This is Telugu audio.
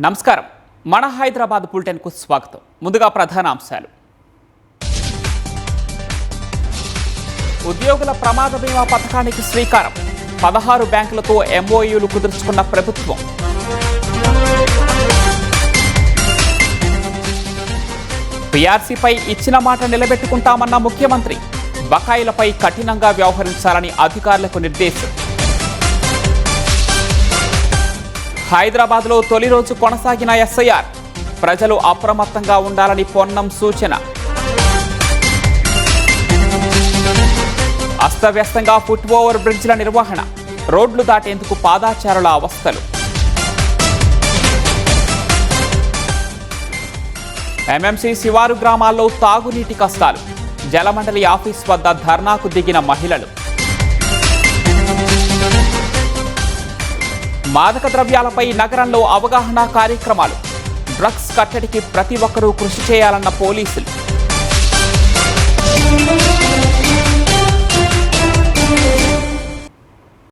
నమస్కారం. మన హైదరాబాద్ బులెటిన్కు స్వాగతం. ముందుగా ప్రధాన అంశాలు. ఉద్యోగుల ప్రమాద బీమా పథకానికి శ్రీకారం. 16 బ్యాంకులతో ఎంఓయూలు కుదుర్చుకున్న ప్రభుత్వం. పీఆర్సీపై ఇచ్చిన మాట నిలబెట్టుకుంటామన్న ముఖ్యమంత్రి. బకాయిలపై కఠినంగా వ్యవహరించాలని అధికారులకు నిర్దేశం. హైదరాబాద్లో తొలి రోజు కొనసాగిన ఎస్ఐఆర్. ప్రజలు అప్రమత్తంగా ఉండాలని పొన్నం సూచన. అస్తవ్యస్తంగా ఫుట్ ఓవర్ బ్రిడ్జ్ల నిర్వహణ. రోడ్లు దాటేందుకు పాదాచారుల అవస్థలు. ఎంఎంసీ శివారు గ్రామాల్లో తాగునీటి కష్టాలు. జలమండలి ఆఫీస్ వద్ద ధర్నాకు దిగిన మహిళలు. మాదక ద్రవ్యాలపై నగరంలో అవగాహన కార్యక్రమాలు. డ్రగ్స్ కట్టడికి ప్రతి ఒక్కరూ కృషి చేయాలన్న పోలీసులు.